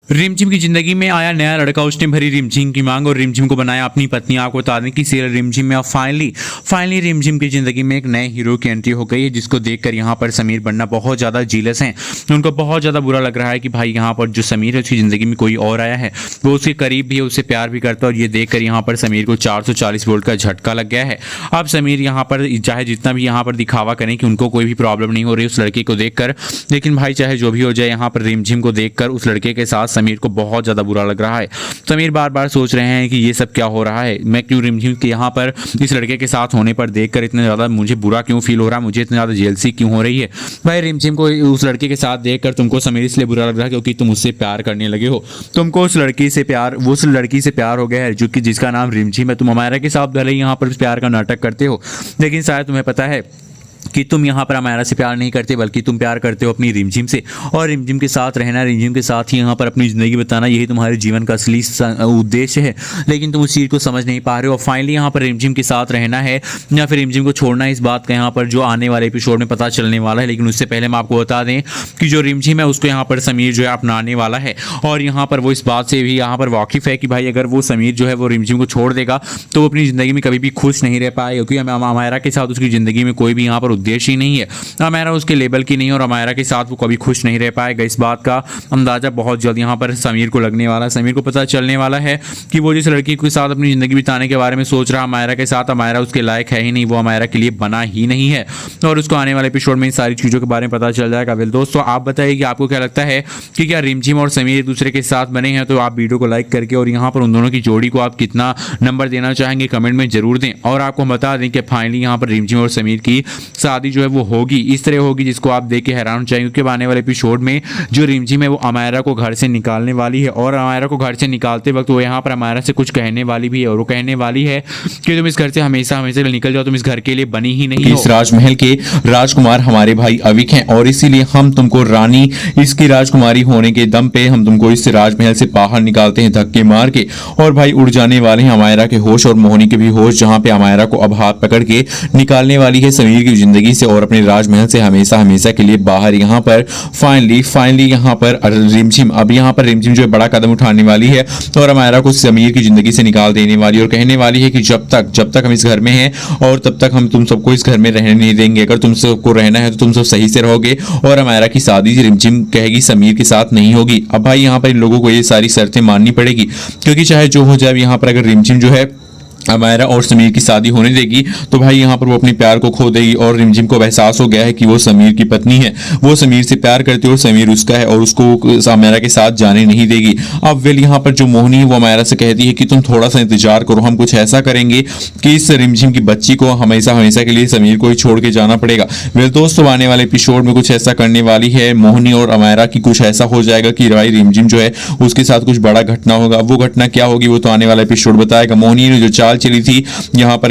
रिमझिम की जिंदगी में आया नया लड़का, उसने भरी रिमझिम की मांग और रिमझिम को बनाया अपनी पत्नी। आपको बता दें कि सीरियल रिमझिम में अब फाइनली रिमझिम की जिंदगी में एक नए हीरो की एंट्री हो गई है, जिसको देखकर यहाँ पर समीर बन्ना बहुत ज़्यादा जीलस हैं। उनको बहुत ज़्यादा बुरा लग रहा है कि भाई यहाँ पर जो समीर है उसकी ज़िंदगी में कोई और आया है, वो उसके करीब भी है, उससे प्यार भी करता है। और ये देखकर यहाँ पर समीर को 440 वोल्ट का झटका लग गया है। अब समीर यहाँ पर चाहे जितना भी यहाँ पर दिखावा करें कि उनको कोई भी प्रॉब्लम नहीं हो रही उस लड़के को देखकर, लेकिन भाई चाहे जो भी हो जाए, यहाँ पर रिमझिम को देखकर उस लड़के के साथ समीर को बहुत ज़्यादा बुरा लग रहा है। समीर बार बार सोच रहे हैं कि ये सब क्या हो रहा है, मैं क्यों रिमझिम के यहाँ पर इस लड़के के साथ होने पर देखकर इतना ज़्यादा मुझे बुरा क्यों फील हो रहा है, मुझे इतनी ज़्यादा जेलसी क्यों हो रही है। भाई रिमझिम को उस लड़के के साथ देखकर तुमको समीर इसलिए बुरा लग रहा है क्योंकि तुम उससे प्यार करने लगे हो, तुमको उस लड़की से प्यार हो गया है जो कि जिसका नाम रिमझिम है। तुम अमायरा के साथ भले ही यहाँ पर प्यार का नाटक करते हो, लेकिन शायद तुम्हें पता है कि तुम यहाँ पर अमायरा से प्यार नहीं करते, बल्कि तुम प्यार करते हो अपनी रिमझिम से। और रिमझिम के साथ रहना, रिमझिम के साथ ही यहाँ पर अपनी ज़िंदगी बिताना, यही तुम्हारे जीवन का असली उद्देश्य है, लेकिन तुम उस चीज़ को समझ नहीं पा रहे हो। और फाइनली यहाँ पर रिमझिम के साथ रहना है या फिर रिमझिम को छोड़ना है, इस बात का यहाँ पर जो आने वाले एपिसोड में पता चलने वाला है। लेकिन उससे पहले हम आपको बता दें कि जो रिमझिम है उसको यहाँ पर समीर जो है अपनाने वाला है, और यहाँ पर वो इस बात से भी यहाँ पर वाकिफ़ है कि भाई अगर वो समीर जो है वो रिमझिम को छोड़ देगा तो वो अपनी ज़िंदगी में कभी भी खुश नहीं रह पाएगा, क्योंकि अमायरा के साथ उसकी ज़िंदगी में कोई भी यहाँ पर उद्देश्य ही नहीं है। अमायरा उसके लेवल की नहीं, और अमायरा के साथ वो कभी खुश नहीं रह पाएगा। इस बात का अंदाजा बहुत जल्द यहाँ पर समीर को लगने वाला है। समीर को पता चलने वाला है कि वो जिस लड़की के साथ अपनी ज़िंदगी बिताने के बारे में सोच रहा है अमायरा के साथ, अमायरा उसके लायक है ही नहीं, वो अमायरा के लिए बना ही नहीं है। और उसको आने वाले एपिसोड में इन सारी चीज़ों के बारे में पता चल जाएगा। वेल दोस्तों, आप बताइए कि आपको क्या लगता है कि क्या रिमझिम और समीर एक दूसरे के साथ बने हैं? तो आप वीडियो को लाइक करके और यहाँ पर उन दोनों की जोड़ी को आप कितना नंबर देना चाहेंगे कमेंट में जरूर दें। और आपको बता दें कि फाइनली यहाँ पर रिमझिम और समीर की शादी जो है वो होगी, इस तरह होगी जिसको आप देख के हैरान हो जाएंगे। क्योंकि आने वाले एपिसोड में जो रिमझिम है वो अमायरा को घर से निकालने वाली है, और अमायरा को घर से निकालते वक्त वो यहाँ पर अमायरा से कुछ कहने वाली भी है, और वो कहने वाली है कि तुम इस घर से हमेशा हमेशा निकल जाओ, तुम इस घर के लिए बनी ही नहीं हो। इस राजमहल के राजकुमार हमारे भाई अविक हैं, और इसीलिए हम तुमको रानी इसकी राजकुमारी होने के दम पे हम तुमको इस राजमहल से बाहर निकालते हैं धक्के मार के। और भाई उड़ जाने वाले हैं अमायरा के होश और मोहिनी के भी होश, जहां पे अमायरा को अब हाथ पकड़ के निकालने वाली है समीर की जिंदगी से और अपने राजमहल से हमेशा हमेशा के लिए बाहर। यहाँ पर फाइनली यहाँ पर रिमझिम जो है बड़ा कदम उठाने वाली है और अमायरा को समीर की जिंदगी से निकाल देने वाली, और कहने वाली है कि जब तक हम इस घर में हैं और तब तक हम तुम सबको इस घर में रहने नहीं देंगे। अगर तुम सबको रहना है तो तुम सब सही से रहोगे, और अमायरा की शादी रिमझिम कहेगी समीर के साथ नहीं होगी। अब भाई यहाँ पर इन लोगों को ये सारी शर्तें माननी पड़ेगी, क्योंकि चाहे जो हो जाए यहाँ पर अगर रिमझिम जो है अमायरा और समीर की शादी होने देगी तो भाई यहाँ पर वो अपने प्यार को खो देगी। और रिमझिम को एहसास हो गया है कि वो समीर की पत्नी है, वो समीर से प्यार करती है और समीर उसका है, और उसको अमायरा के साथ जाने नहीं देगी। अब वेल यहाँ पर जो मोहिनी है वो अमायरा से कहती है कि तुम थोड़ा सा इंतजार करो, हम कुछ ऐसा करेंगे कि इस रिमझिम की बच्ची को हमेशा हमेशा के लिए समीर को ही छोड़ के जाना पड़ेगा। वेल दोस्तों, आने वाले एपिसोड में कुछ ऐसा करने वाली है मोहिनी और अमायरा की, कुछ ऐसा हो जाएगा कि भाई रिमझिम जो है उसके साथ कुछ बड़ा घटना होगा। वो घटना क्या होगी वो तो आने वाला एपिसोड बताएगा। मोहिनी ने जो चाल चली थी यहाँ पर